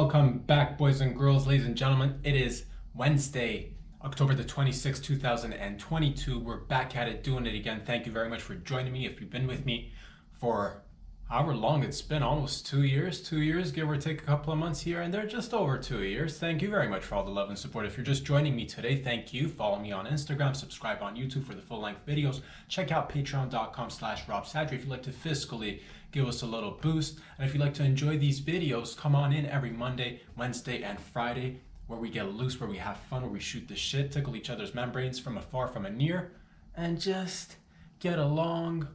Welcome back, boys and girls, ladies and gentlemen. It is Wednesday, October the 26th, 2022. We're back at it, doing it again. Thank you very much for joining me. If you've been with me for however long it's been, almost 2 years, give or take a couple of months here and there, just over 2 years. Thank you very much for all the love and support. If you're just joining me today, thank you. Follow me on Instagram, subscribe on YouTube for the full-length videos. Check out patreon.com/RobSadri if you'd like to fiscally give us a little boost. And if you'd like to enjoy these videos, come on in every Monday, Wednesday, and Friday, where we get loose, where we have fun, where we shoot the shit, tickle each other's membranes from afar, from a near, and just get along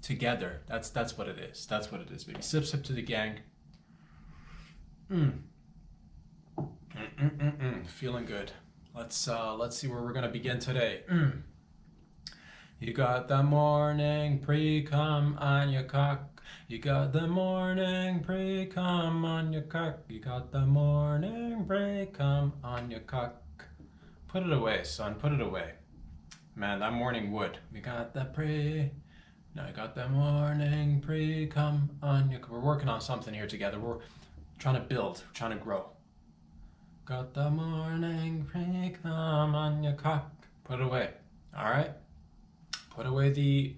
together. That's what it is. That's what it is, baby. Sip, sip to the gang. Feeling good. Let's see where we're gonna begin today. You got the morning pre-cum on your cock. You got the morning pre-cum on your cock. You got the morning pre-cum on your cock. Put it away, son. Put it away. Man, that morning wood. We got the now I got the morning pre-cum on your cock. We're working on something here together. We're trying to build. We're trying to grow. Got the morning pre-cum on your cock. Put it away. All right? Put away the,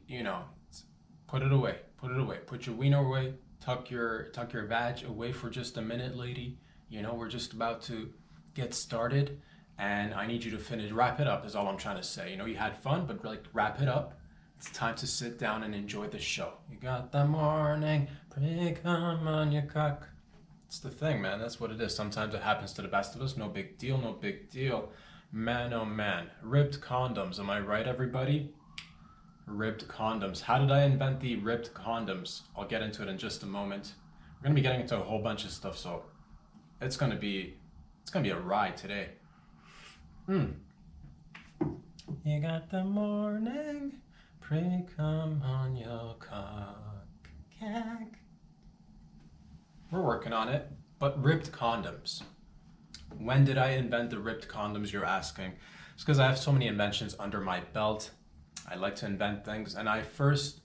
put it away. Put it away. Put your wiener away. Tuck your vag away for just a minute, lady. We're just about to get started, and I need you to wrap it up is all I'm trying to say. You had fun, but wrap it up. It's time to sit down and enjoy the show. You got the morning pre-cum on your cock. It's the thing, man. That's what it is. Sometimes it happens to the best of us. No big deal, no big deal. Man, oh man. Ripped condoms. Am I right, everybody? Ribbed condoms. How did I invent the ribbed condoms? I'll get into it in just a moment. We're gonna be getting into a whole bunch of stuff, so it's gonna be a ride today. You got the morning pre-cum on your cock. We're working on it, but ribbed condoms. When did I invent the ribbed condoms, you're asking? It's because I have so many inventions under my belt. I like to invent things, and I first,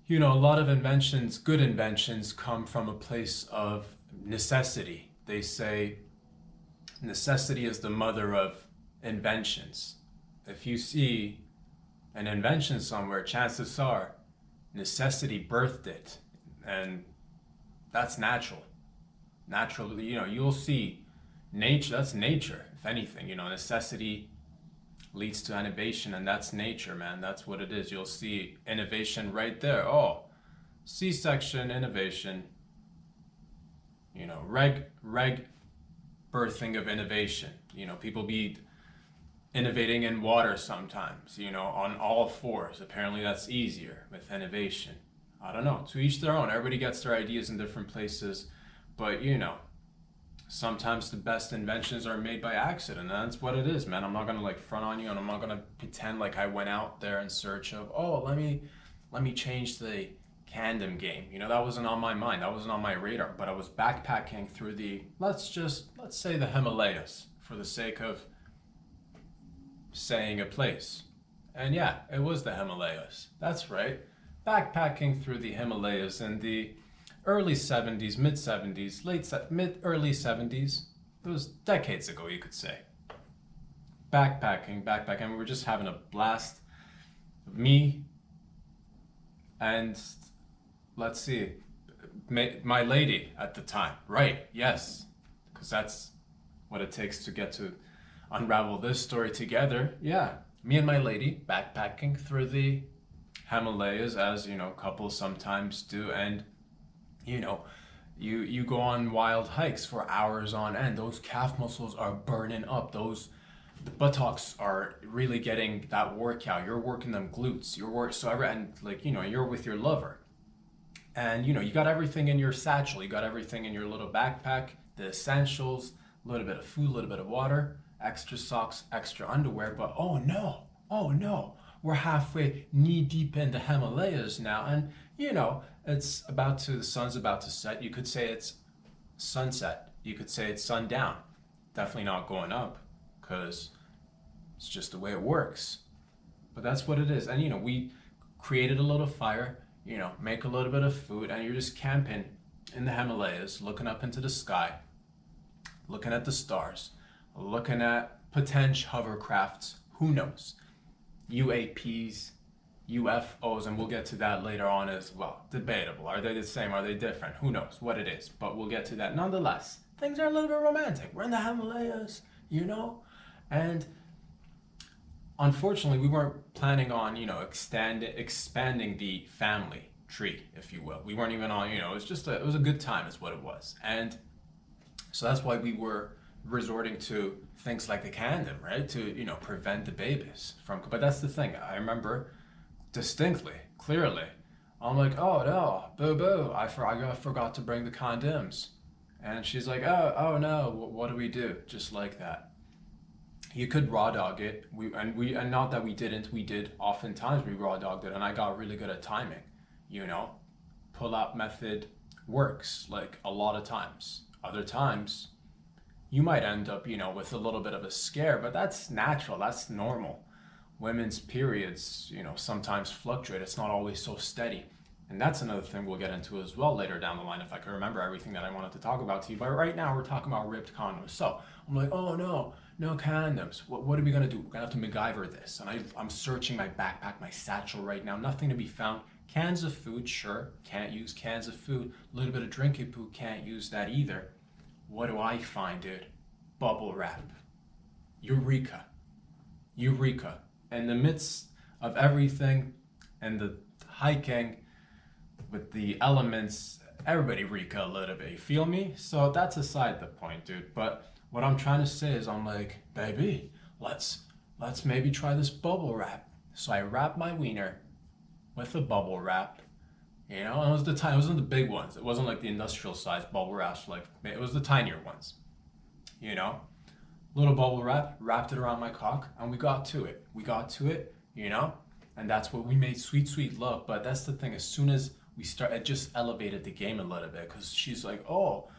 a lot of inventions, good inventions, come from a place of necessity. They say necessity is the mother of inventions. If you see an invention somewhere, chances are necessity birthed it, and that's natural. You'll see nature, that's nature, if anything, necessity leads to innovation, and that's nature, man. That's what it is. You'll see innovation right there. Oh, C-section innovation. Reg birthing of innovation. People be innovating in water sometimes, on all fours. Apparently that's easier with innovation. I don't know. To each their own. Everybody gets their ideas in different places, but sometimes the best inventions are made by accident, and that's what it is, man. I'm not gonna front on you, and I'm not gonna pretend like I went out there in search of, let me change the condom game. That wasn't on my mind. That wasn't on my radar. But I was backpacking through let's say the Himalayas, for the sake of saying a place. And yeah, it was the Himalayas. That's right. Backpacking through the Himalayas in the early 70s, mid 70s, early 70s. It was decades ago, you could say. Backpacking. We were just having a blast. Me and, let's see, my lady at the time. Right, yes. Because that's what it takes to get to unravel this story together. Yeah, me and my lady backpacking through the Himalayas, as, couples sometimes do. And you go on wild hikes for hours on end. Those calf muscles are burning up. The buttocks are really getting that workout. You're working them glutes. You're with your lover, and you got everything in your satchel. You got everything in your little backpack. The essentials, a little bit of food, a little bit of water, extra socks, extra underwear. But oh no, we're halfway knee deep in the Himalayas now, and the sun's about to set. You could say it's sunset. You could say it's sundown. Definitely not going up, because it's just the way it works. But that's what it is. And we created a little fire, make a little bit of food, and you're just camping in the Himalayas, looking up into the sky, looking at the stars, looking at potential hovercrafts, who knows, UAPs, UFOs, and we'll get to that later on as well. Debatable. Are they the same? Are they different? Who knows what it is, but we'll get to that. Nonetheless, things are a little bit romantic. We're in the Himalayas, you know, and unfortunately, we weren't planning on, expanding the family tree, if you will. We weren't even on, it was a good time is what it was. And so that's why we were resorting to things like the condom, right? To, prevent the babies from, but that's the thing. I remember distinctly, clearly, I'm like, oh no, boo boo, I forgot to bring the condoms. And she's like, oh no, what do we do? Just like that. You could raw dog it. And not that we didn't. We did oftentimes. We raw dogged it, and I got really good at timing. Pull out method works like a lot of times. Other times, you might end up, with a little bit of a scare, but that's natural. That's normal. Women's periods, sometimes fluctuate. It's not always so steady. And that's another thing we'll get into as well later down the line if I can remember everything that I wanted to talk about to you. But right now we're talking about ripped condoms. So I'm like, oh no condoms. What are we gonna do? We're gonna have to MacGyver this. And I'm searching my backpack, my satchel right now. Nothing to be found. Cans of food, sure. Can't use cans of food. A little bit of drinking poo, can't use that either. What do I find, dude? Bubble wrap. Eureka. In the midst of everything and the hiking with the elements, everybody Eureka a little bit, you feel me? So that's aside the point, dude. But what I'm trying to say is I'm like, baby, let's maybe try this bubble wrap. So I wrap my wiener with a bubble wrap. And it was it wasn't the big ones. It wasn't like the industrial size bubble wraps, it was the tinier ones. Little bubble wrap, wrapped it around my cock, and we got to it. And that's what we made sweet love. But that's the thing, as soon as we start, it just elevated the game a little bit, because she's like, oh,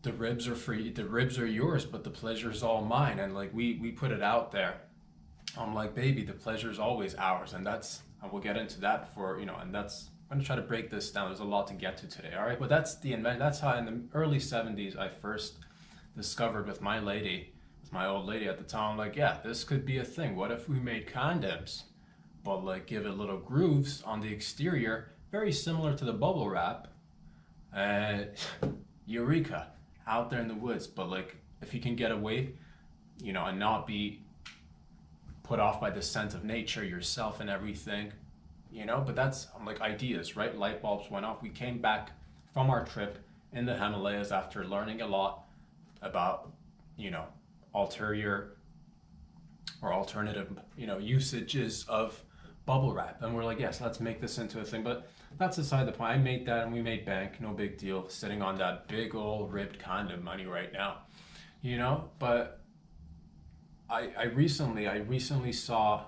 the ribs are free, the ribs are yours, but the pleasure is all mine. And like we put it out there. I'm like, baby, the pleasure is always ours. And we'll get into that and that's, I'm gonna try to break this down. There's a lot to get to today, all right? But that's how in the early 70s I first discovered with my old lady at the time, I'm like, yeah, this could be a thing. What if we made condoms, but like give it little grooves on the exterior, very similar to the bubble wrap? Eureka, out there in the woods. But like, if you can get away, and not be put off by the scent of nature, yourself and everything, but that's, I'm like, ideas, right? Light bulbs went off. We came back from our trip in the Himalayas after learning a lot about, ulterior or alternative, usages of bubble wrap. And we're like, yes, let's make this into a thing. But that's aside the point. I made that and we made bank, no big deal, sitting on that big old ribbed condom money right now, but I recently saw,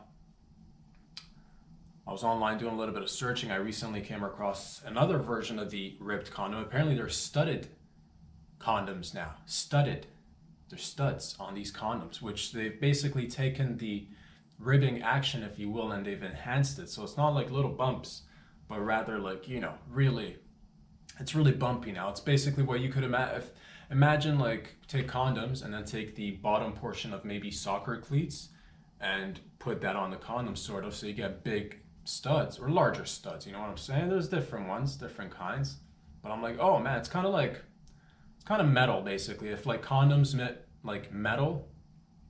I was online doing a little bit of searching. I recently came across another version of the ribbed condom. Apparently there's studded condoms now. There's studs on these condoms, which they've basically taken the ribbing action, if you will, and they've enhanced it. So it's not like little bumps, but rather like, really, it's really bumpy now. It's basically what you could imagine, like take condoms and then take the bottom portion of maybe soccer cleats and put that on the condom sort of, so you get big studs or larger studs, you know what I'm saying? There's different ones, different kinds, but I'm like, oh man, it's kind of metal basically. If like condoms meant like metal,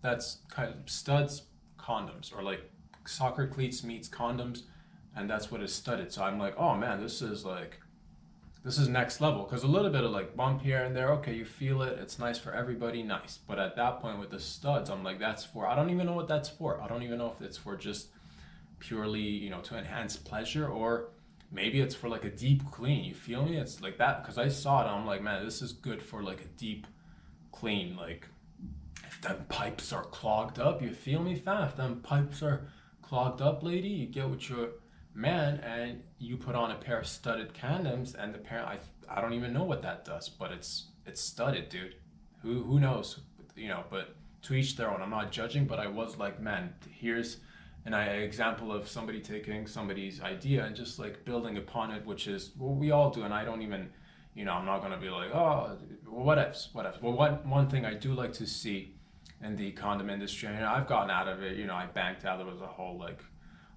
that's kind of studs, condoms, or like soccer cleats meets condoms, and that's what is studded. So I'm like, oh man, this is next level, because a little bit of like bump here and there, okay, you feel it, it's nice for everybody, nice. But at that point with the studs, I'm like, I don't even know what that's for. I don't even know if it's for just purely, to enhance pleasure, or maybe it's for like a deep clean, you feel me? It's like that, because I saw it and I'm like, man, this is good for like a deep clean. Like if them pipes are clogged up, you feel me, fam? If them pipes are clogged up, lady, you get with your man and you put on a pair of studded condoms, and the pair, I don't even know what that does, but it's studded, dude. Who knows, but to each their own. I'm not judging, but I was like, man, here's an example of somebody taking somebody's idea and just like building upon it, which is what we all do. And I don't even, You know, I'm not gonna be like, oh, what ifs, what ifs. Well, one thing I do like to see in the condom industry, you know, I've gotten out of it. You know, I banked out. There was a whole like,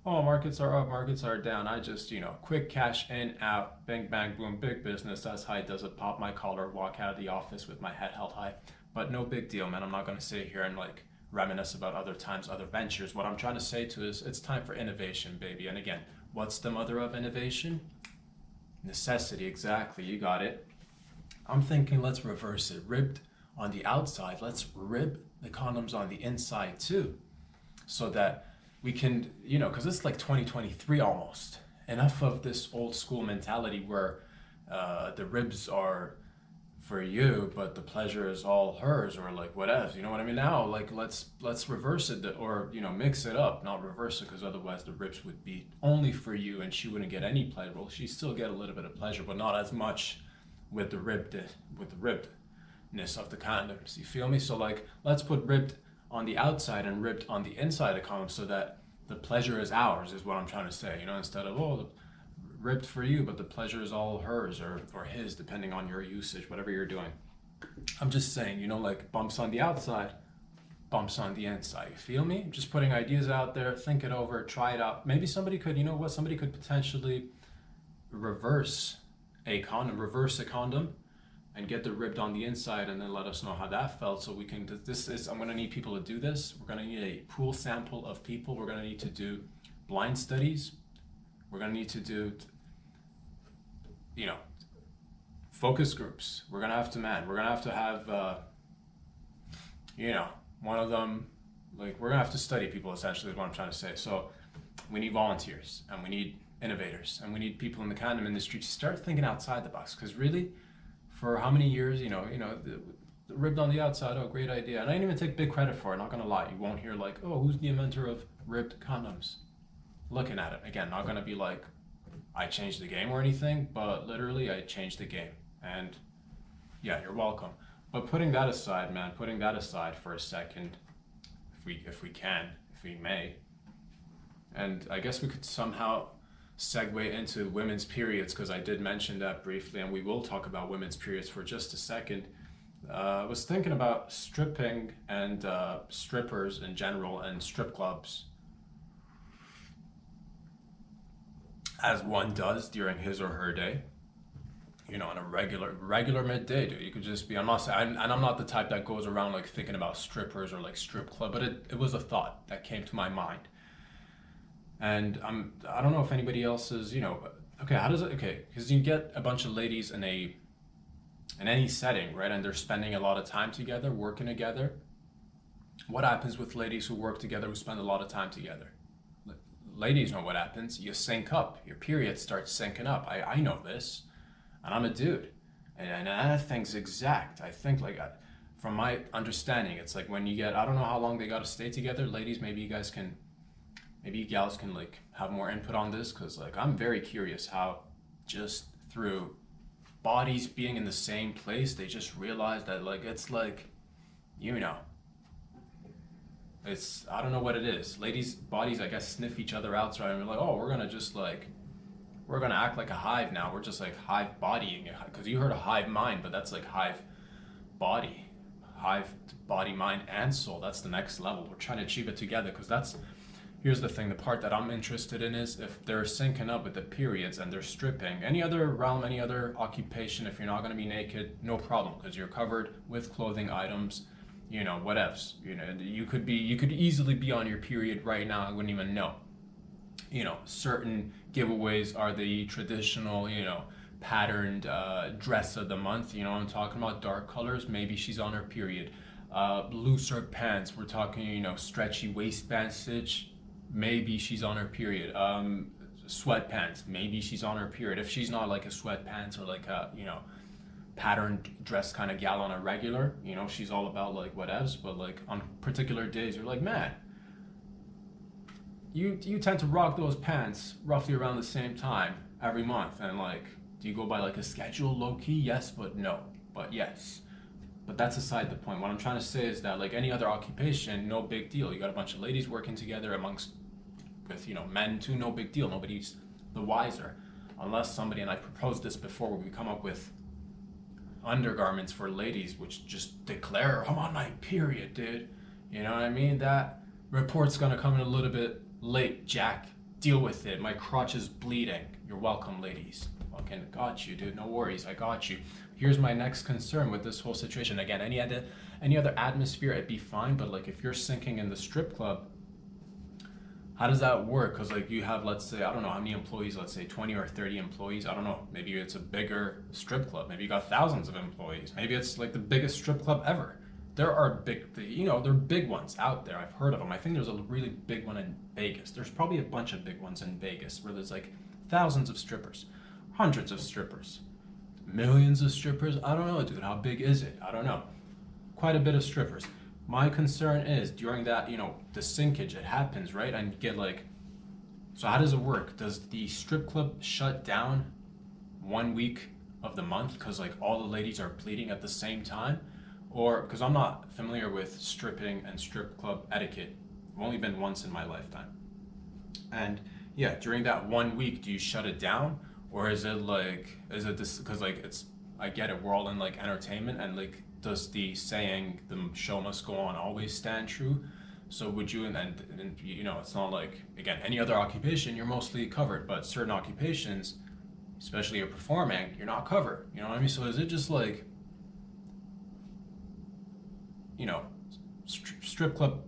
oh, markets are up, markets are down. I just, you know, quick cash in, out, bang, bang, boom, big business. That's how it does it. Pop my collar, walk out of the office with my head held high. But no big deal, man. I'm not gonna sit here and like reminisce about other times, other ventures. What I'm trying to say to is it's time for innovation, baby. And again, what's the mother of innovation? Necessity, exactly. You got it. I'm thinking let's reverse it. Ribbed on the outside, let's rib the condoms on the inside too. So that we can, you know, because it's like 2023 almost. Enough of this old school mentality where the ribs are for you, but the pleasure is all hers, or like whatever. You know what I mean? Now, like let's reverse it, or you know, mix it up, not reverse it, because otherwise the ribs would be only for you, and she wouldn't get any pleasure. Well, she still get a little bit of pleasure, but not as much with the ribbedness of the condoms. You feel me? So like, let's put ribbed on the outside and ribbed on the inside of the condom, so that the pleasure is ours, is what I'm trying to say. You know, instead of ribbed for you, but the pleasure is all hers or his, depending on your usage, whatever you're doing. I'm just saying, you know, like bumps on the outside, bumps on the inside. You feel me? Just putting ideas out there, think it over, try it out. Maybe somebody could, you know what, somebody could potentially reverse a condom and get the ribbed on the inside, and then let us know how that felt, so we can, I'm gonna need people to do this. We're gonna need a pool sample of people. We're gonna need to do blind studies. We're gonna need to do, you know, focus groups. We're gonna have to have, you know, one of them, like, we're gonna have to study people, essentially, is what I'm trying to say. So we need volunteers, and we need innovators, and we need people in the condom industry to start thinking outside the box. Because really, for how many years, the ribbed on the outside, oh, great idea. And I didn't even take big credit for it, not gonna lie. You won't hear like, oh, who's the inventor of ribbed condoms? Looking at it, again, not gonna be like, I changed the game or anything, but literally I changed the game. And yeah, you're welcome. But putting that aside, man, for a second, if we may, and I guess we could somehow segue into women's periods, because I did mention that briefly, and we will talk about women's periods for just a second. I was thinking about stripping and strippers in general, and strip clubs, as one does during his or her day. You know, on a regular midday, dude. You could just be, I'm not the type that goes around like thinking about strippers or like strip club, but it was a thought that came to my mind. And I don't know if anybody else is, you know, okay, because you get a bunch of ladies in any setting, right? And they're spending a lot of time together, working together. What happens with ladies who work together, who spend a lot of time together? Ladies know what happens. You sync up. Your period starts syncing up. I know this, and I'm a dude, and that thing's exact. I think from my understanding, it's like when you get, I don't know how long they got to stay together. Ladies, maybe you gals can like have more input on this, because like I'm very curious how just through bodies being in the same place, they just realize that like it's like, you know. It's, I don't know what it is. Ladies' bodies, I guess, sniff each other out, so I'm like, oh, we're gonna act like a hive now. We're just like hive bodying it, because you heard a hive mind, but that's like hive body, mind, and soul. That's the next level. We're trying to achieve it together, because here's the thing. The part that I'm interested in is if they're syncing up with the periods and they're stripping. Any other realm, any other occupation, if you're not gonna be naked, no problem, because you're covered with clothing items. You know, whatevs. You know, you could easily be on your period right now. I wouldn't even know. You know, certain giveaways are the traditional, you know, patterned dress of the month. You know what I'm talking about? Dark colors. Maybe she's on her period. Looser pants. We're talking, you know, stretchy waistband stitch. Maybe she's on her period. Sweatpants. Maybe she's on her period. If she's not like a sweatpants or like a, you know, patterned dress kind of gal on a regular, you know, she's all about like whatevs, but like on particular days you're like, man, you tend to rock those pants roughly around the same time every month, and like, do you go by like a schedule low-key? Yes, but no, but yes. But that's aside the point. What I'm trying to say is that like any other occupation, no big deal. You got a bunch of ladies working together with, you know, men too, no big deal. Nobody's the wiser, unless somebody, and I proposed this before, where we come up with undergarments for ladies which just declare I'm on my period, dude. You know what I mean? That report's gonna come in a little bit late, Jack. Deal with it. My crotch is bleeding. You're welcome, ladies. Fucking got you, dude. No worries, I got you. Here's my next concern with this whole situation. Again, any other atmosphere, it'd be fine, but like if you're sinking in the strip club, how does that work? Because like you have, let's say, I don't know how many employees, let's say 20 or 30 employees. I don't know. Maybe it's a bigger strip club. Maybe you got thousands of employees. Maybe it's like the biggest strip club ever. There are big, there are big ones out there. I've heard of them. I think there's a really big one in Vegas. There's probably a bunch of big ones in Vegas where there's like thousands of strippers, hundreds of strippers, millions of strippers. I don't know, dude. How big is it? I don't know. Quite a bit of strippers. My concern is during that, the sinkage, it happens, right? And you get like, so how does it work? Does the strip club shut down 1 week of the month because like all the ladies are bleeding at the same time? Or, because I'm not familiar with stripping and strip club etiquette. I've only been once in my lifetime. And yeah, during that 1 week, do you shut it down? Or is it this, because like I get it, we're all in like entertainment, and like, does the saying, the show must go on, always stand true? So would you, and it's not like, again, any other occupation, you're mostly covered, but certain occupations, especially you're performing, you're not covered, you know what I mean? So is it just like, strip club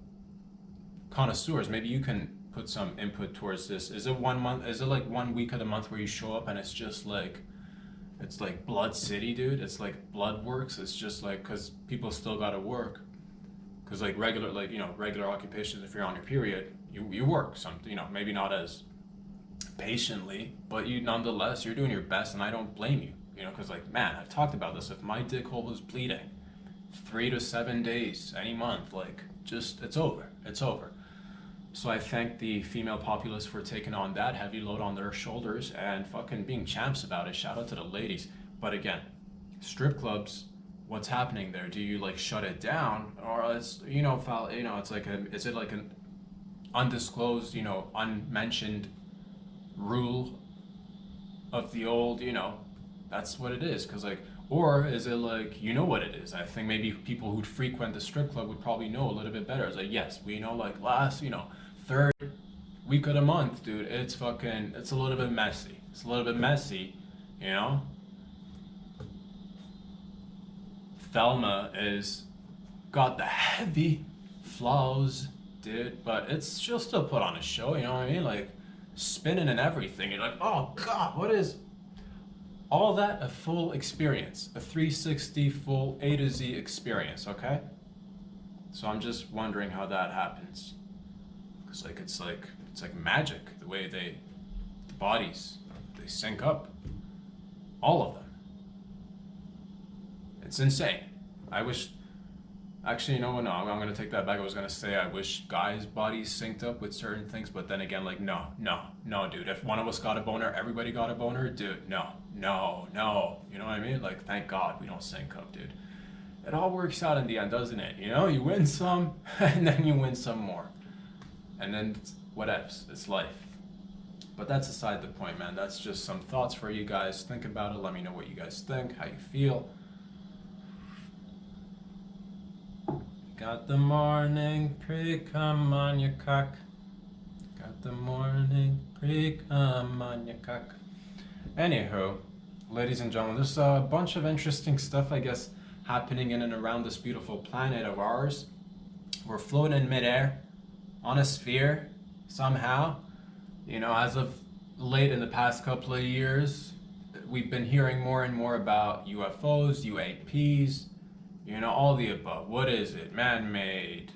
connoisseurs, maybe you can put some input towards this. Is it 1 month, is it like 1 week of the month where you show up and it's just like, it's like Blood City, dude. It's like blood works. It's just like, because people still gotta work. Because like regular occupations, if you're on your period, you work some, maybe not as patiently, but nonetheless, you're doing your best, and I don't blame you. Because like, man, I've talked about this. If my dick hole is bleeding 3 to 7 days any month, like, just, it's over. It's over. So I thank the female populace for taking on that heavy load on their shoulders and fucking being champs about it. Shout out to the ladies. But again, strip clubs, what's happening there? Do you like shut it down, or it's it's like is it like an undisclosed, unmentioned rule of the old, that's what it is? Because like, or is it like, what it is? I think maybe people who'd frequent the strip club would probably know a little bit better. It's like, yes, we know, like last, third week of the month, dude, it's a little bit messy. It's a little bit messy, Thelma got the heavy flaws, dude, but she'll still put on a show, you know what I mean? Like, spinning and everything. You're like, oh God, what is all that? A full experience, a 360 full A to Z experience, okay? So I'm just wondering how that happens. Cause like, it's like magic, the way the bodies, they sync up. All of them. It's insane. I wish, actually, no, I'm gonna take that back. I was gonna say I wish guys' bodies synced up with certain things, but then again, like, no, dude. If one of us got a boner, everybody got a boner, dude, no. You know what I mean? Like, thank God we don't sync up, dude. It all works out in the end, doesn't it? You win some, and then you win some more. And then, whatevs, it's life. But that's aside the point, man. That's just some thoughts for you guys. Think about it. Let me know what you guys think, how you feel. Got the morning pre-cum on your cock. Got the morning pre-cum on your cock. Anywho, ladies and gentlemen, there's a bunch of interesting stuff, I guess, happening in and around this beautiful planet of ours. We're floating in midair on a sphere somehow. As of late in the past couple of years, we've been hearing more and more about UFOs, UAPs, all the above. What is it? Man-made,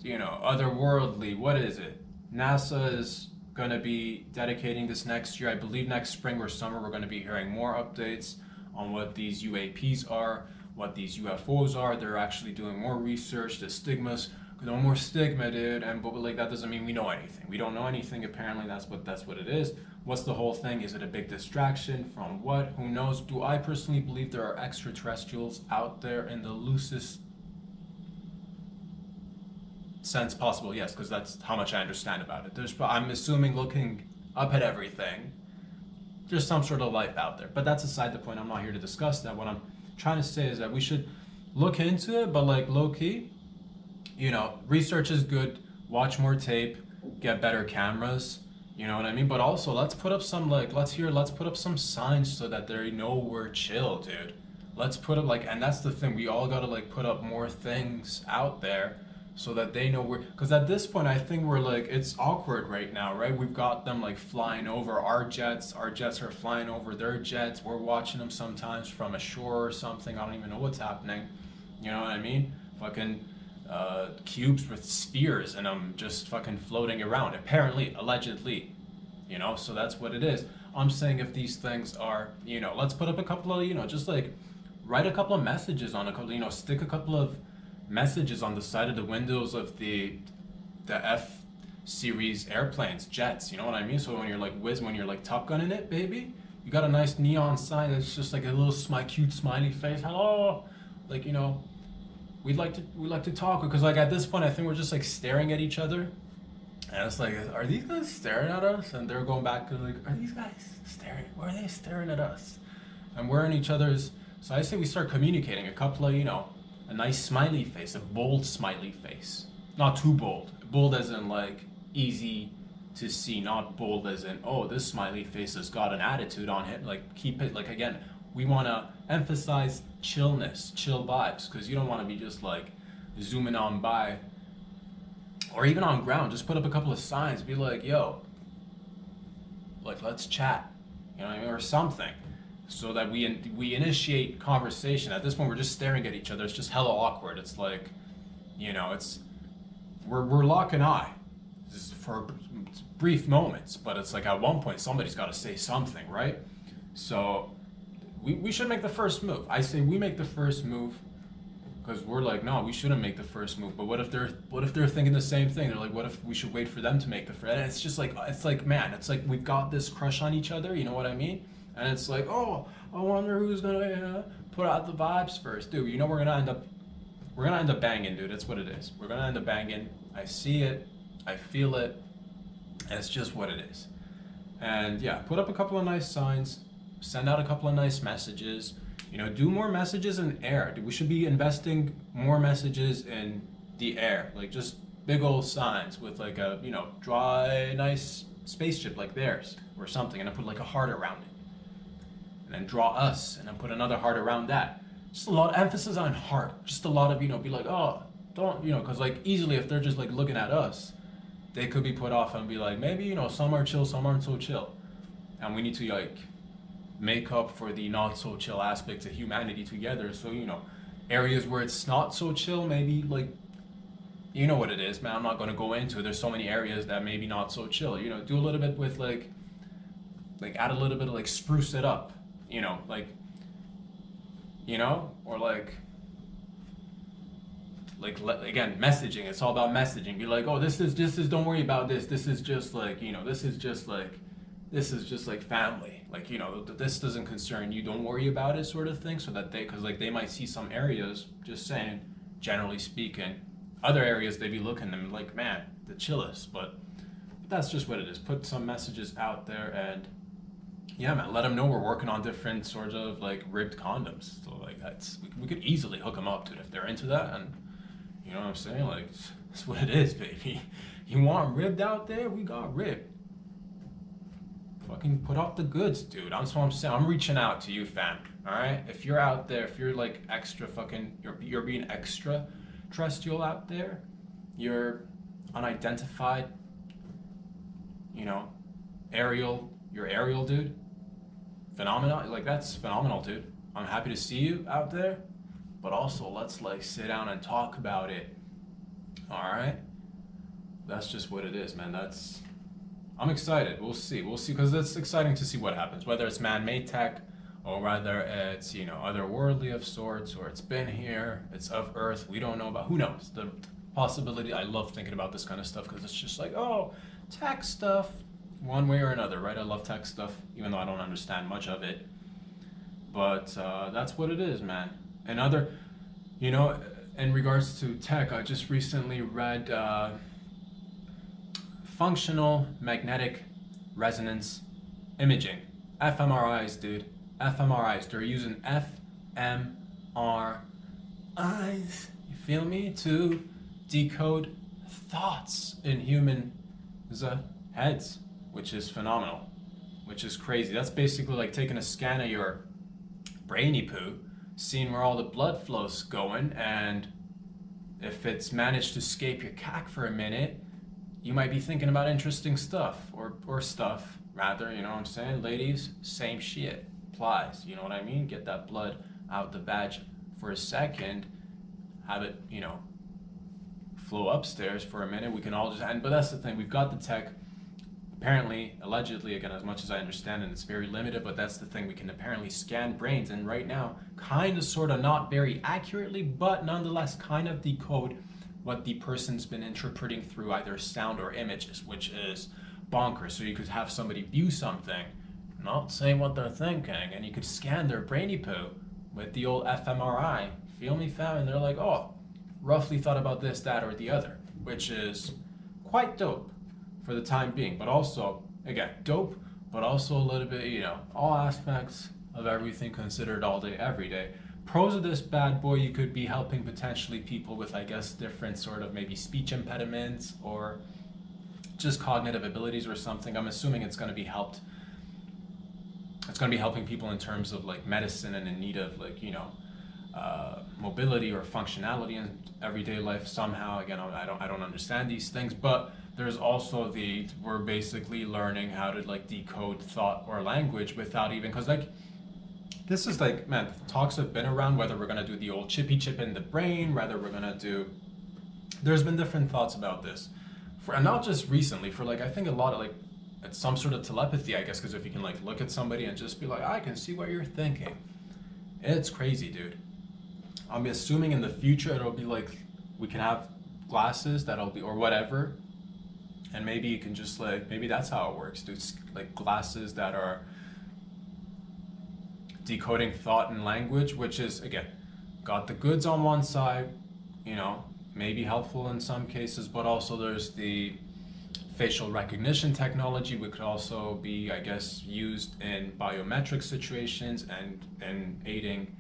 otherworldly, what is it? NASA is going to be dedicating this next year, I believe next spring or summer, we're going to be hearing more updates on what these UAPs are, what these UFOs are. They're actually doing more research. The stigmas, no more stigma, dude. But like, that doesn't mean we know anything. We don't know anything. Apparently, that's what it is. What's the whole thing? Is it a big distraction from what? Who knows? Do I personally believe there are extraterrestrials out there in the loosest sense possible? Yes, because that's how much I understand about it. I'm assuming, looking up at everything, there's some sort of life out there. But that's aside the point. I'm not here to discuss that. What I'm trying to say is that we should look into it, but like low key, you know, research is good. Watch more tape, get better cameras. You know what I mean? But also, let's put up some like let's put up some signs so that they know we're chill, dude. Let's put up like, and that's the thing. We all gotta like put up more things out there so that they know we're. Because at this point, I think we're like it's awkward right now, right? We've got them like flying over our jets. Our jets are flying over their jets. We're watching them sometimes from a shore or something. I don't even know what's happening. You know what I mean? Fucking cubes with spheres and I'm just fucking floating around. Apparently, allegedly, you know. So that's what it is. I'm saying if these things are, you know, let's put up a couple of, you know, just like write a couple of messages on a couple, you know, stick a couple of messages on the side of the windows of the F series airplanes, jets. You know what I mean? So when you're like when you're like Top Gunning it, baby, you got a nice neon sign that's just like a little cute smiley face. Hello, like, you know. We'd like to talk because like at this point I think we're just like staring at each other, and it's like, are these guys staring at us? And they're going back to like, are these guys staring? Why are they staring at us? And we're in each other's. So I say we start communicating. A couple of, you know, a nice smiley face, a bold smiley face, not too bold. Bold as in like easy to see, not bold as in, oh, this smiley face has got an attitude on it. Like keep it like, again. We want to emphasize chillness, chill vibes, because you don't want to be just like zooming on by, or even on ground. Just put up a couple of signs, be like, yo, like let's chat, you know what I mean, or something, so that we initiate conversation. At this point, we're just staring at each other. It's just hella awkward. It's like, you know, it's we're locking eye just for brief moments, but it's like at one point somebody's got to say something, right? So. We should make the first move. I say we make the first move because we're like, no, we shouldn't make the first move. But what if they're thinking the same thing? They're like, what if we should wait for them to make the first? And it's just like, man, it's like we've got this crush on each other. You know what I mean? And it's like, oh, I wonder who's gonna put out the vibes first, dude. You know we're gonna end up banging, dude. That's what it is. We're gonna end up banging. I see it, I feel it, and it's just what it is. And yeah, put up a couple of nice signs. Send out a couple of nice messages, you know, do more messages in air. We should be investing more messages in the air, like just big old signs with like a, you know, draw a nice spaceship like theirs or something, and then put like a heart around it, and then draw us, and then put another heart around that. Just a lot of emphasis on heart, just a lot of, you know, be like, oh, don't, you know, because like easily if they're just like looking at us, they could be put off and be like, maybe, you know, some are chill, some aren't so chill, and we need to like make up for the not so chill aspects of humanity together. So, you know, areas where it's not so chill, maybe like, you know what it is, man, I'm not going to go into it. There's so many areas that maybe not so chill, you know, do a little bit with like add a little bit of like spruce it up, you know, like, you know, or like again, messaging. It's all about messaging. Be like, oh, this is don't worry about this. This is just like, you know, this is just like family. Like, you know, this doesn't concern you. Don't worry about it, sort of thing. So that because like they might see some areas, just saying, generally speaking, other areas they'd be looking at them like, man, the chillest. But that's just what it is. Put some messages out there and yeah, man, let them know we're working on different sorts of like ribbed condoms. So like we could easily hook them up, dude, if they're into that. And you know what I'm saying? Like, that's what it is, baby. You want ribbed out there? We got ribbed. Fucking put up the goods, dude. That's what I'm saying. I'm reaching out to you, fam. All right? If you're out there, if you're like extra fucking, you're being extra terrestrial out there, you're unidentified, you know, you're aerial, dude. Phenomenal. Like, that's phenomenal, dude. I'm happy to see you out there, but also let's like sit down and talk about it. All right? That's just what it is, man. I'm excited. We'll see, because it's exciting to see what happens, whether it's man-made tech or whether it's, you know, otherworldly of sorts, or it's been here, it's of Earth, we don't know about, who knows? The possibility, I love thinking about this kind of stuff because it's just like, oh, tech stuff, one way or another, right? I love tech stuff, even though I don't understand much of it. But that's what it is, man. And other, you know, in regards to tech, I just recently read functional magnetic resonance imaging, fMRIs, dude. fMRIs. They're using fMRIs. our eyes, you feel me, to decode thoughts in human heads, which is phenomenal, which is crazy. That's basically like taking a scan of your brainy poo, seeing where all the blood flow's going, and if it's managed to escape your cack for a minute, you might be thinking about interesting stuff, or stuff rather, you know what I'm saying? Ladies, same shit applies, you know what I mean? Get that blood out the vag for a second, have it, you know, flow upstairs for a minute. We can all just, but that's the thing, we've got the tech, apparently, allegedly, again, as much as I understand, and it's very limited, but that's the thing, we can apparently scan brains, and right now, kind of, sort of, not very accurately, but nonetheless, kind of decode what the person's been interpreting through either sound or images, which is bonkers. So you could have somebody view something, not say what they're thinking, and you could scan their brainy poo with the old fMRI, feel me, fam? And they're like, oh, roughly thought about this, that, or the other, which is quite dope for the time being, but also, again, dope, but also a little bit, you know, all aspects of everything considered all day, every day. Pros of this bad boy, you could be helping potentially people with, I guess, different sort of maybe speech impediments or just cognitive abilities or something. I'm assuming it's going to be helping people in terms of like medicine and in need of like, you know, mobility or functionality in everyday life somehow. Again, I don't understand these things, but there's also we're basically learning how to like decode thought or language without even, because like this is like, man, talks have been around whether we're gonna do the old chippy chip in the brain, whether we're gonna do, there's been different thoughts about this, and not just recently, for like I think a lot of like it's some sort of telepathy, I guess, because if you can like look at somebody and just be like, I can see what you're thinking, it's crazy, dude. I'm assuming in the future it'll be like we can have glasses that'll be, or whatever, and maybe you can just like, maybe that's how it works, dude. Like glasses that are decoding thought and language, which is, again, got the goods on one side, you know, maybe helpful in some cases, but also there's the facial recognition technology, which could also be, I guess, used in biometric situations and aiding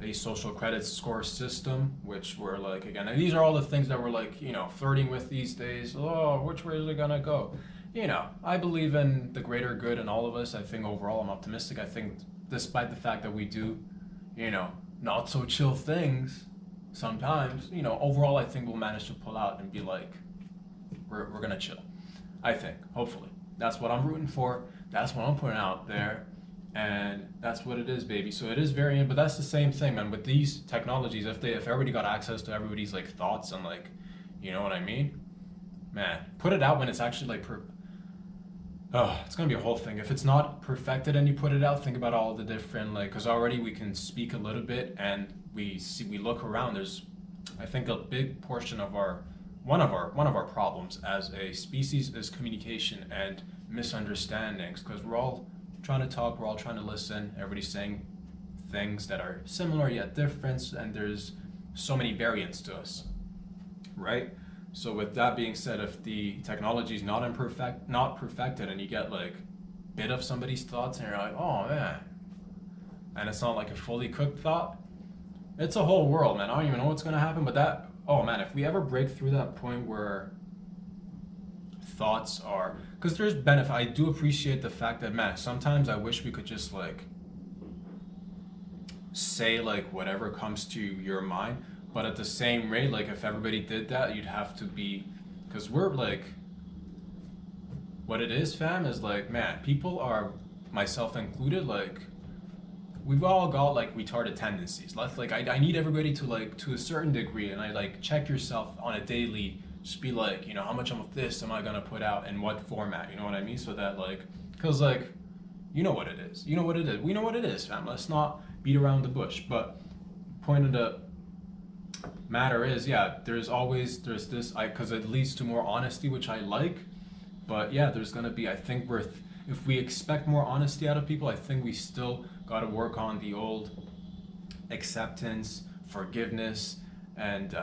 a social credit score system, which we're like, again, and these are all the things that we're like, you know, flirting with these days. Oh, which way is it gonna go? You know, I believe in the greater good in all of us. I think overall I'm optimistic. I think despite the fact that we do, you know, not so chill things sometimes, you know, overall I think we'll manage to pull out and be like, we're gonna chill. I think, hopefully. That's what I'm rooting for. That's what I'm putting out there. And that's what it is, baby. So it is very, but that's the same thing, man. With these technologies, if everybody got access to everybody's like thoughts and like, you know what I mean? Man, put it out when it's actually like, it's gonna be a whole thing. If it's not perfected and you put it out, think about all the different, like, because already we can speak a little bit and we look around. There's, I think, a big portion of one of our problems as a species is communication and misunderstandings, because we're all trying to talk, we're all trying to listen, everybody's saying things that are similar yet different, and there's so many variants to us, right? So with that being said, if the technology is not perfected, and you get like a bit of somebody's thoughts and you're like, oh man, and it's not like a fully cooked thought, it's a whole world, man. I don't even know what's gonna happen, but that, oh man, if we ever break through that point where thoughts are, because there's benefit, I do appreciate the fact that, man, sometimes I wish we could just like say like whatever comes to your mind, but at the same rate, like if everybody did that, you'd have to be, because we're like, what it is, fam, is like, man, people are, myself included, like, we've all got like retarded tendencies. Like I need everybody to like, to a certain degree, and I like check yourself on a daily, just be like, you know, how much of this am I gonna put out in what format, you know what I mean? So that like, because like, you know what it is, we know what it is, fam. Let's not beat around the bush. But point of the matter is, yeah, there's this, because it leads to more honesty, which I like. But yeah, there's gonna be, I think if we expect more honesty out of people, I think we still got to work on the old acceptance, forgiveness, and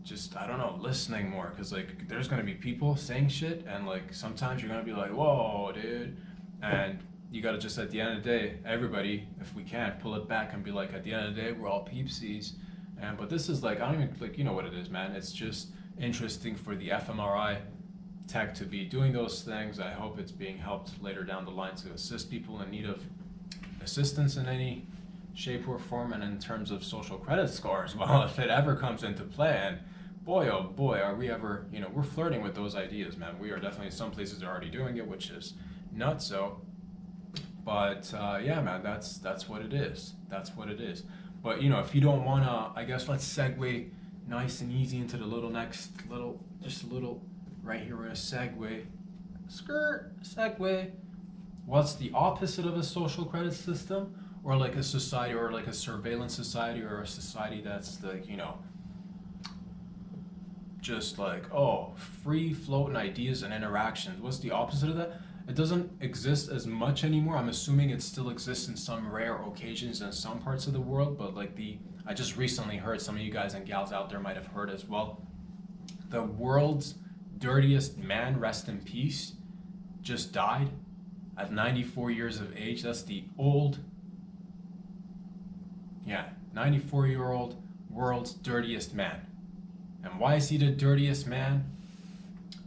just, I don't know, listening more, because like there's gonna be people saying shit, and like sometimes you're gonna be like, whoa, dude, and you gotta just, at the end of the day, everybody, if we can, pull it back and be like, at the end of the day, we're all peepsies. And but this is like, I don't even, like, you know what it is, man. It's just interesting for the fMRI tech to be doing those things. I hope it's being helped later down the line to assist people in need of assistance in any shape or form, and in terms of social credit score as well, if it ever comes into play. And boy, oh boy, are we ever, we're flirting with those ideas, man. We are definitely, some places are already doing it, which is nuts. So, but yeah, man, that's what it is. That's what it is. But if you don't wanna, I guess let's segue nice and easy into the just a little right here. We're gonna segue, segue. What's the opposite of a social credit system, or like a society, or like a surveillance society, or a society that's like, just like, oh, free floating ideas and interactions? What's the opposite of that? It doesn't exist as much anymore. I'm assuming it still exists in some rare occasions in some parts of the world, but like I just recently heard, some of you guys and gals out there might have heard as well, the world's dirtiest man, rest in peace, just died at 94 years of age. That's the 94-year-old world's dirtiest man. And why is he the dirtiest man?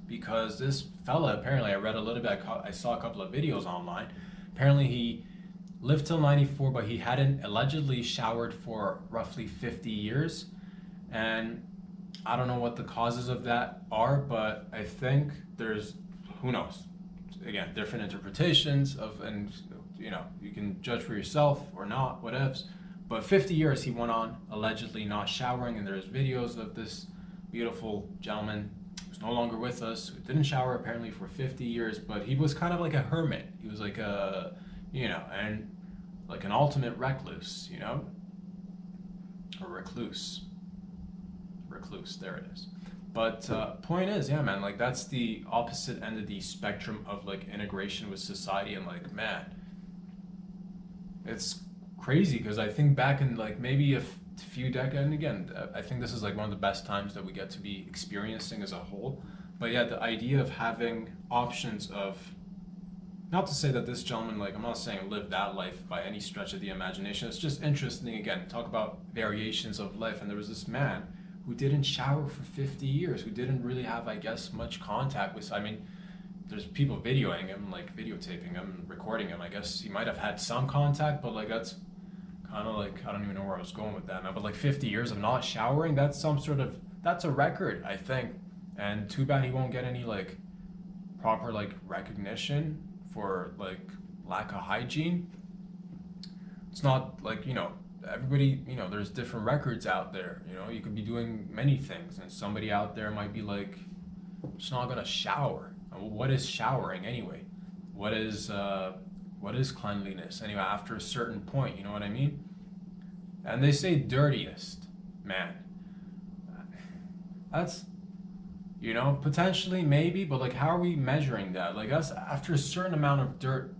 Because this fella, apparently, I read a little bit, I saw a couple of videos online. Apparently he lived till 94, but he hadn't allegedly showered for roughly 50 years. And I don't know what the causes of that are, but I think there's, who knows? Again, different interpretations of, and you can judge for yourself or not, whatevs. But 50 years he went on allegedly not showering, and there's videos of this beautiful gentleman who's no longer with us, who didn't shower apparently for 50 years, but he was kind of like a hermit. He was like a, and like an ultimate recluse, or recluse, there it is. But point is, yeah, man, like that's the opposite end of the spectrum of like integration with society. And like, man, it's crazy, because I think back in like maybe a few decades, and again, I think this is like one of the best times that we get to be experiencing as a whole. But yeah, the idea of having options of, not to say that this gentleman, like, I'm not saying live that life by any stretch of the imagination. It's just interesting, again, talk about variations of life. And there was this man who didn't shower for 50 years, who didn't really have, I guess, much contact with, there's people videoing him, like videotaping him, recording him. I guess he might have had some contact, but like that's kind of like, I don't even know where I was going with that, man. But like 50 years of not showering, that's that's a record, I think. And too bad he won't get any like proper like recognition for like lack of hygiene. It's not like, everybody, there's different records out there. You could be doing many things, and somebody out there might be like, just not gonna shower. What is showering anyway? What is cleanliness anyway? After a certain point, you know what I mean? And they say dirtiest, man. That's, potentially maybe, but like, how are we measuring that? Like, us after a certain amount of dirt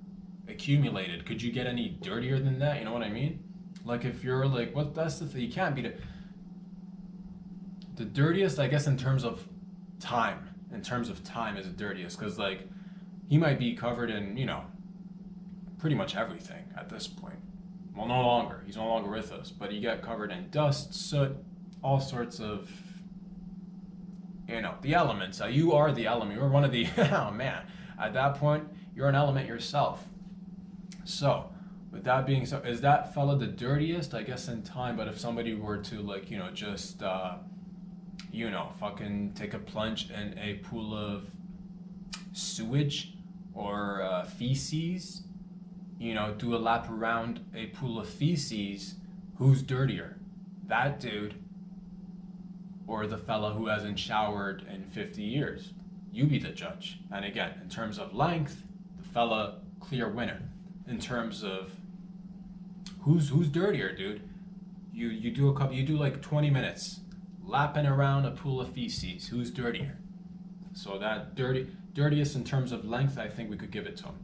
accumulated, could you get any dirtier than that? You know what I mean? Like, if you're like, that's the thing, you can't be the dirtiest, I guess, in terms of time. In terms of time is the dirtiest, because like he might be covered in, pretty much everything at this point. Well, no longer. He's no longer with us, but you get covered in dust, soot, all sorts of, the elements. You are the element. You're one of the, oh man, at that point, you're an element yourself. So, with that being so, is that fella the dirtiest? I guess in time, but if somebody were to like, just, fucking take a plunge in a pool of sewage or feces, do a lap around a pool of feces, who's dirtier? That dude or the fella who hasn't showered in 50 years? You be the judge. And again, in terms of length, the fella, clear winner. In terms of who's dirtier, dude? You do like 20 minutes lapping around a pool of feces. Who's dirtier? So that dirtiest in terms of length, I think we could give it to him.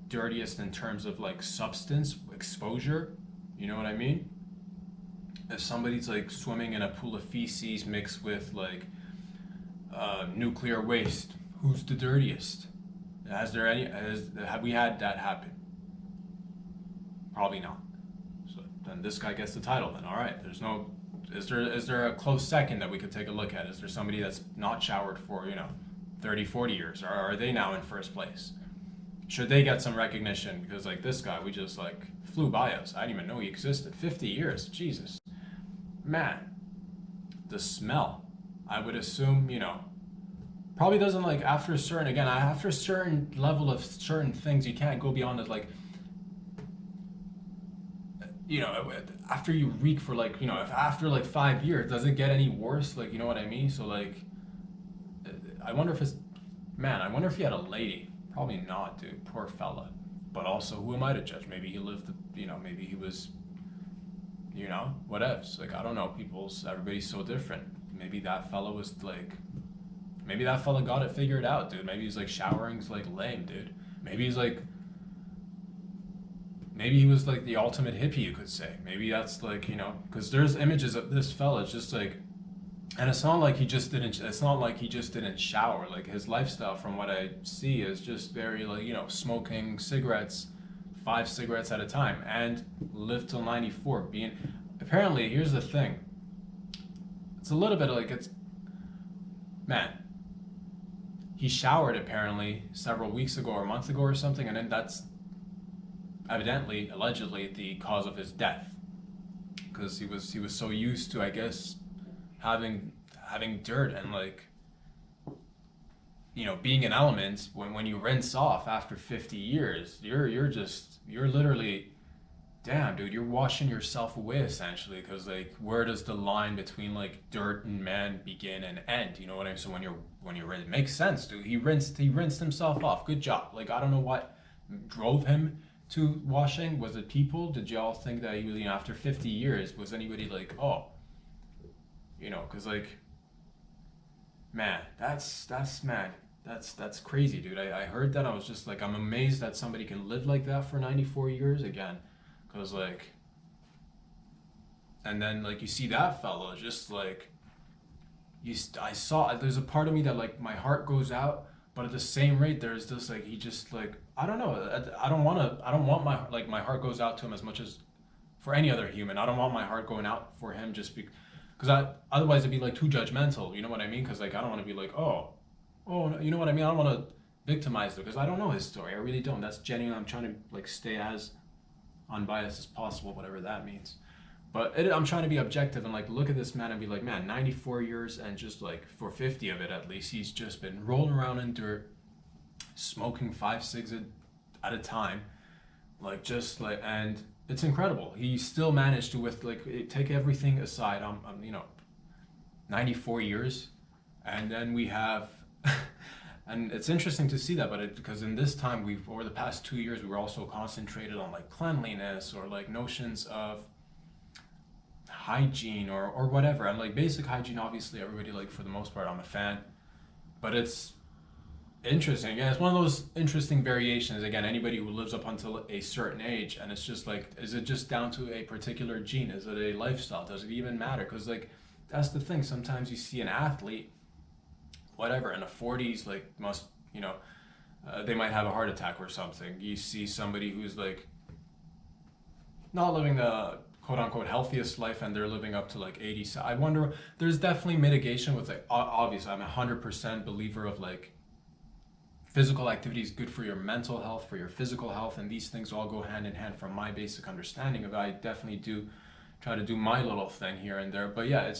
Dirtiest in terms of like substance exposure, you know what I mean? If somebody's like swimming in a pool of feces mixed with like nuclear waste, who's the dirtiest? Have we had that happen? Probably not. So then this guy gets the title then. All right, there's no, is there a close second that we could take a look at? Is there somebody that's not showered for, 30, 40 years? Or are they now in first place? Should they get some recognition? Because like this guy, we just like flew by us. I didn't even know he existed. 50 years, Jesus. Man, the smell, I would assume, probably doesn't like after a certain level of certain things, you can't go beyond it. Like, after you reek for like, if after like 5 years, does it get any worse? Like, you know what I mean? So like, I wonder if I wonder if he had a lady. Probably not, dude. Poor fella. But also, who am I to judge? Maybe he lived, maybe he was, whatevs. Like, I don't know. Everybody's so different. Maybe that fella was like, maybe that fella got it figured out, dude. Maybe he's like showering's like lame, dude. Maybe he was like the ultimate hippie, you could say. Maybe that's like, because there's images of this fella just like, and it's not like he just didn't shower. Like his lifestyle, from what I see, is just very like, smoking cigarettes, 5 cigarettes at a time, and live till 94. Apparently, here's the thing. It's a little bit like he showered apparently several weeks ago or a month ago or something, and then that's allegedly the cause of his death, because he was so used to, I guess, having dirt and like, being an element. When you rinse off after 50 years, you're literally, damn, dude, you're washing yourself away essentially, because like, where does the line between like dirt and man begin and end? You know what I mean? So when you rinse, it makes sense, dude. He rinsed himself off. Good job. Like, I don't know what drove him to washing. Was it people? Did y'all think that he was, after 50 years, was anybody like, oh, because like, man, that's crazy, dude. I heard that. I was just like, I'm amazed that somebody can live like that for 94 years again. Because like, and then like, you see that fellow just like, there's a part of me that like, my heart goes out, but at the same rate, there's this like, he just like, I don't know. I don't want my heart goes out to him as much as for any other human. I don't want my heart going out for him just because otherwise it'd be like too judgmental. You know what I mean? Because like, I don't want to be like, oh, you know what I mean? I don't want to victimize him because I don't know his story. I really don't. That's genuine. I'm trying to like stay as unbiased as possible, whatever that means. But I'm trying to be objective and like look at this man and be like, man, 94 years, and just like for 50 of it at least, he's just been rolling around in dirt, smoking 5 cigs at a time, like just like, and it's incredible. He still managed to, with like, take everything aside, 94 years, and then we have, and it's interesting to see that, because in this time, over the past 2 years, we were also concentrated on like cleanliness or like notions of hygiene or whatever. And like basic hygiene, obviously everybody, like for the most part, I'm a fan, but it's interesting. Yeah, it's one of those interesting variations. Again, anybody who lives up until a certain age, and it's just like, is it just down to a particular gene? Is it a lifestyle? Does it even matter? Because like, that's the thing. Sometimes you see an athlete, whatever, in the 40s, like they might have a heart attack or something. You see somebody who's like not living the quote unquote healthiest life, and they're living up to like 80. So I wonder, there's definitely mitigation with like, obviously I'm 100% believer of like, physical activity is good for your mental health, for your physical health, and these things all go hand in hand from my basic understanding of it. I definitely do try to do my little thing here and there. But yeah,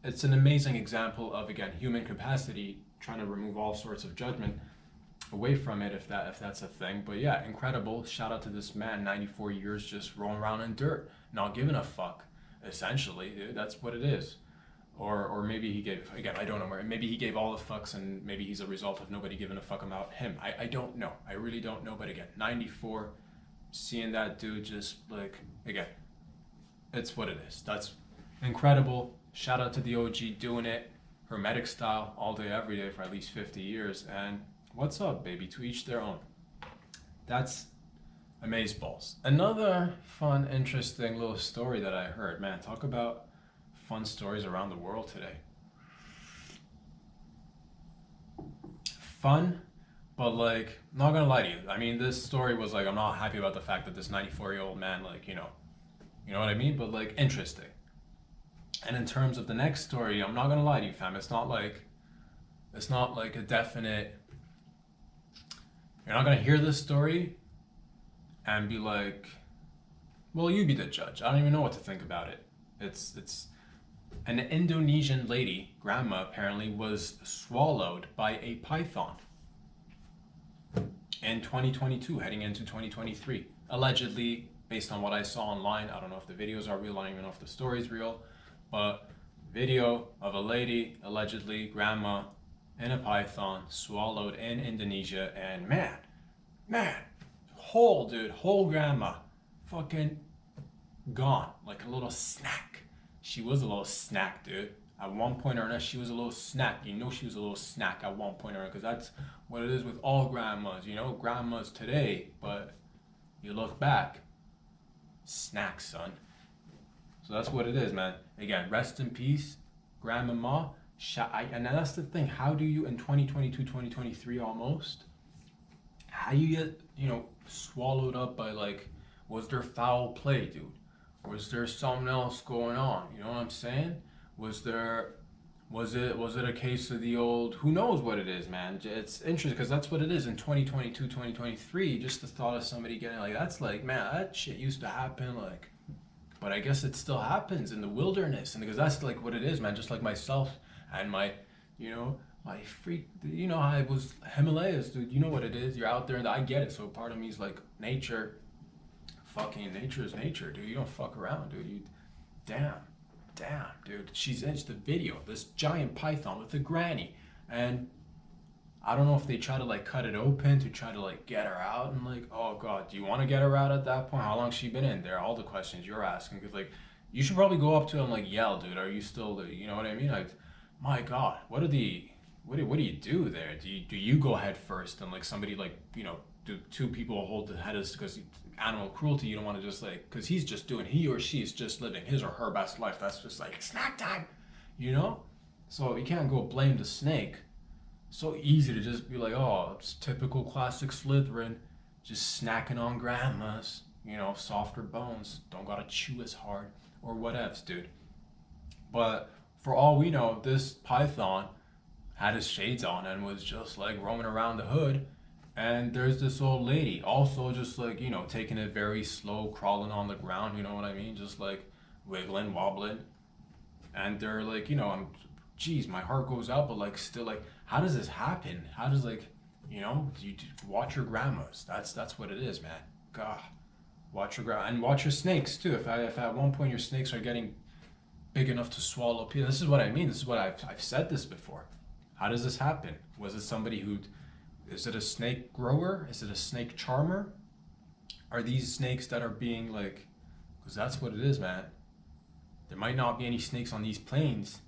it's an amazing example of, again, human capacity, trying to remove all sorts of judgment away from it, if that's a thing. But yeah, incredible. Shout out to this man, 94 years, just rolling around in dirt, not giving a fuck, essentially, dude. That's what it is. Or maybe he gave, again, I don't know, maybe he gave all the fucks, and maybe he's a result of nobody giving a fuck about him. I don't know. I really don't know. But again, 94, seeing that dude just like, again, it's what it is. That's incredible. Shout out to the OG doing it, hermetic style, all day, every day for at least 50 years. And what's up, baby? To each their own. That's amazeballs. Another fun, interesting little story that I heard. Man, talk about fun stories around the world today. Fun, But like, I'm not gonna lie to you. I mean, this story was like, I'm not happy about the fact that this 94-year-old man, like, you know what I mean? But like, interesting. And in terms of the next story, I'm not gonna lie to you, fam. It's not like a definite. You're not gonna hear this story and be like, well, you be the judge. I don't even know what to think about it. It's an Indonesian lady, grandma apparently, was swallowed by a python in 2022, heading into 2023. Allegedly, based on what I saw online, I don't know if the videos are real, I don't even know if the story's real, but video of a lady, allegedly grandma, in a python, swallowed in Indonesia, and man, whole grandma, fucking gone, like a little snack. She was a little snack, dude. At one point or another, she was a little snack. You know she was a little snack at one point or another, because that's what it is with all grandmas, grandmas today, but you look back, snack, son. So that's what it is, man. Again, rest in peace, grandmama. And that's the thing, how do you, in 2022, 2023 almost, how you get, swallowed up by, like, was there foul play, dude? Was there something else going on? You know what I'm saying? Was it a case of the old, who knows what it is, man? It's interesting, because that's what it is in 2022, 2023, just the thought of somebody getting, like, that's like, man, that shit used to happen, like, but I guess it still happens in the wilderness, and because that's like what it is, man, just like myself and my freak, I was Himalayas, dude, you know what it is, you're out there, and I get it, so part of me is like, nature is nature, dude, you don't fuck around, dude, damn, dude, she's in the video, this giant python with a granny, and I don't know if they try to like cut it open to try to like get her out, and like, oh god, do you want to get her out at that point? How long's she been in there? All the questions you're asking, because like, you should probably go up to her and like yell, dude, are you still, you know what I mean? Like, my god, what do you do there? Do you go head first and like somebody like, do two people hold the head because animal cruelty? You don't want to just like, because he or she is just living his or her best life. That's just like snack time, So you can't go blame the snake. So easy to just be like, oh, it's typical classic Slytherin, just snacking on grandmas, softer bones, don't gotta chew as hard, or whatevs, dude. But for all we know, this python had his shades on and was just like roaming around the hood. And there's this old lady also just like, taking it very slow, crawling on the ground, you know what I mean? Just like wiggling, wobbling. And they're like, geez, my heart goes out, but like still like, how does this happen? How does like, you watch your grandmas. That's what it is, man. God, watch your grandma and watch your snakes too. If at one point your snakes are getting big enough to swallow people, this is what I mean. This is what I've said this before. How does this happen? Was it somebody is it a snake grower? Is it a snake charmer? Are these snakes that are being like, because that's what it is, man. There might not be any snakes on these plains,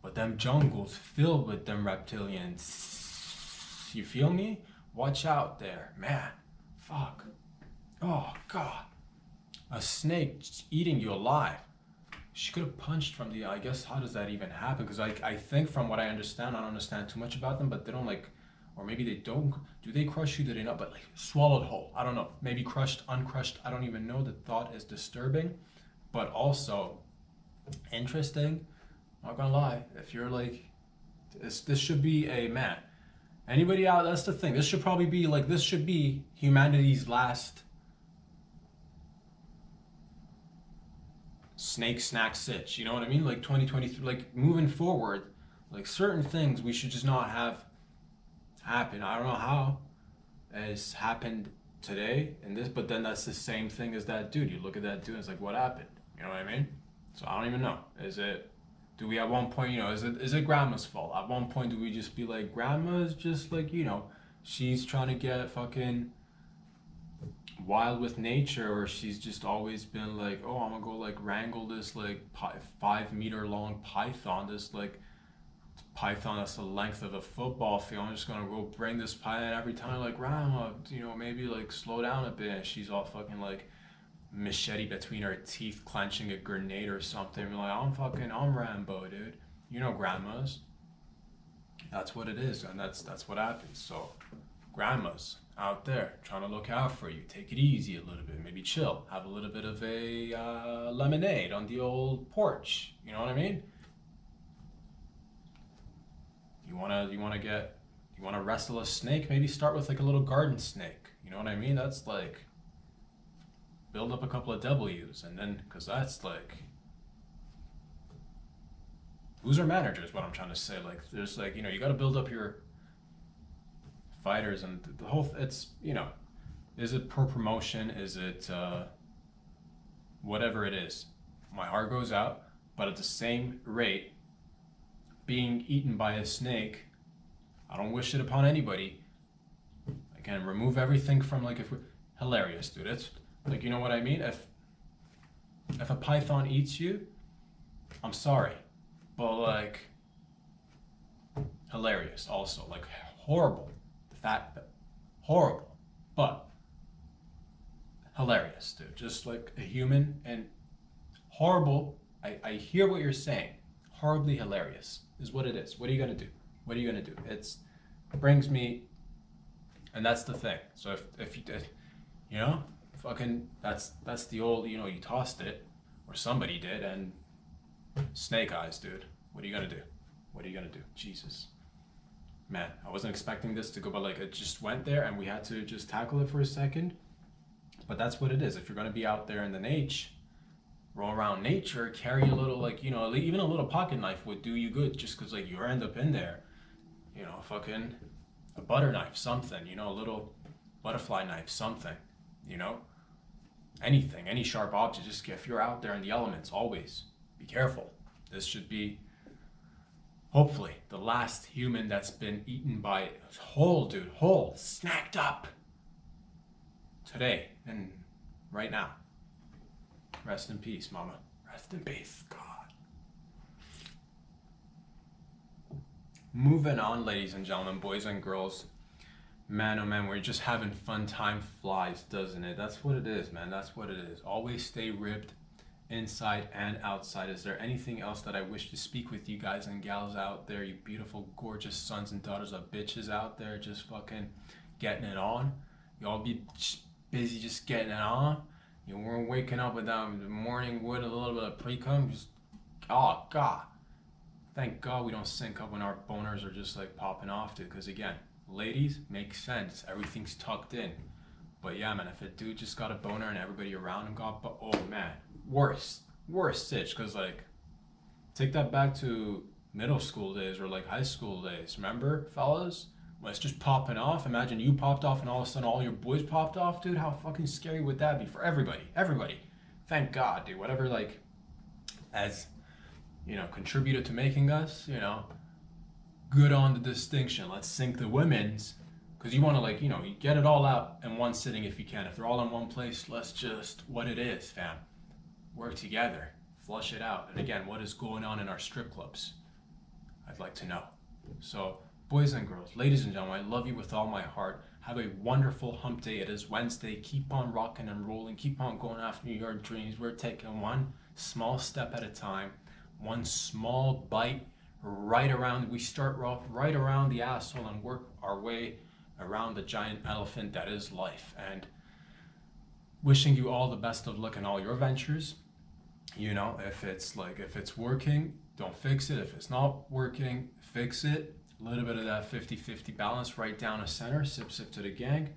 but them jungles filled with them reptilians. You feel me? Watch out there, man. Fuck. Oh, God. A snake eating you alive. She could have punched from I guess, how does that even happen? Because I think from what I understand, I don't understand too much about them, but they don't like, or maybe they don't, do they crush you? Do they not? But like swallowed whole. I don't know. Maybe crushed, uncrushed. I don't even know. The thought is disturbing, but also interesting. Not gonna lie. If you're like, this should be a man. Anybody out? That's the thing. This should probably be like, this should be humanity's last snake snack sitch. You know what I mean? Like 2023, like moving forward, like certain things we should just not have happen. I don't know how it's happened today in this, but then that's the same thing as that dude. You look at that dude, it's like, what happened? You know what I mean? So I don't even know. Do we at one point, is it grandma's fault? At one point, do we just be like, grandma's just like, she's trying to get fucking wild with nature, or she's just always been like, oh, I'm gonna go like wrangle this like 5 meter long python, this like python that's the length of a football field. I'm just gonna go bring this python every time, like, grandma, maybe like slow down a bit. And she's all fucking like machete between her teeth, clenching a grenade or something. You're like, I'm Rambo, dude. Grandmas. That's what it is, and that's what happens. So grandmas out there trying to look out for you. Take it easy a little bit, maybe chill, have a little bit of a lemonade on the old porch. You know what I mean? You wanna wrestle a snake? Maybe start with like a little garden snake. You know what I mean? That's like, build up a couple of W's, and then, because that's like, loser managers, what I'm trying to say. Like, there's like, you got to build up your fighters, and the whole, it's, is it per promotion? Is it whatever it is? My heart goes out, but at the same rate, being eaten by a snake, I don't wish it upon anybody. Again, remove everything from, like, if we're hilarious, dude. It's like, you know what I mean? If a python eats you, I'm sorry, but like, hilarious also, like, horrible. The fact that horrible, but hilarious, dude. Just like a human, and horrible. I hear what you're saying. Horribly hilarious is what it is. What are you gonna do? What are you gonna do? It brings me, and that's the thing. So if you did, fucking, that's the old, you tossed it, or somebody did, and snake eyes, dude. What are you gonna do? What are you gonna do? Jesus. Man, I wasn't expecting this to go, but like, it just went there, and we had to just tackle it for a second. But that's what it is. If you're gonna be out there in the roll around nature, carry a little, like, even a little pocket knife would do you good, just because, like, you end up in there, fucking a butter knife, something, a little butterfly knife, something, anything, any sharp object. Just, if you're out there in the elements, always be careful. This should be, hopefully, the last human that's been eaten by whole, snacked up today and right now. Rest in peace, mama. Rest in peace, God. Moving on, ladies and gentlemen, boys and girls. Man, oh man, we're just having fun. Time flies, doesn't it? That's what it is, man. That's what it is. Always stay ripped, inside and outside. Is there anything else that I wish to speak with you guys and gals out there, you beautiful, gorgeous sons and daughters of bitches out there, just fucking getting it on? You all be busy just getting it on? You weren't waking up with that morning wood, a little bit of pre-cum, just, oh God. Thank God we don't sync up when our boners are just like popping off, dude. Because again, ladies, makes sense. Everything's tucked in. But yeah, man, if a dude just got a boner and everybody around him got, oh man, worst stitch. Because like, take that back to middle school days or like high school days. Remember, fellas? When it's just popping off. Imagine you popped off and all of a sudden all your boys popped off, dude. How fucking scary would that be for everybody? Everybody. Thank God, dude. Whatever, like, as, contributed to making us, good on the distinction. Let's sync the women's, because you want to, like, you get it all out in one sitting if you can. If they're all in one place, let's just, what it is, fam. Work together. Flush it out. And again, what is going on in our strip clubs? I'd like to know. So, boys and girls, ladies and gentlemen, I love you with all my heart. Have a wonderful hump day. It is Wednesday. Keep on rocking and rolling. Keep on going after your dreams. We're taking one small step at a time, one small bite we start right around the asshole and work our way around the giant elephant that is life. And wishing you all the best of luck in all your ventures. If it's working, don't fix it. If it's not working, fix it. A little bit of that 50-50 balance right down the center. Sip to the gang.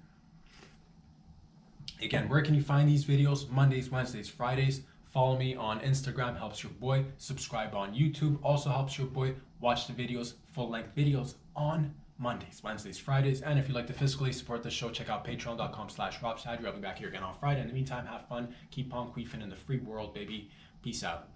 Again, where can you find these videos? Mondays, Wednesdays, Fridays. Follow me on Instagram, helps your boy. Subscribe on YouTube, also helps your boy. Watch the videos, full-length videos on Mondays, Wednesdays, Fridays. And if you'd like to fiscally support the show, check out patreon.com/RobShad. I'll be back here again on Friday. In the meantime, have fun. Keep on queefing in the free world, baby. Peace out.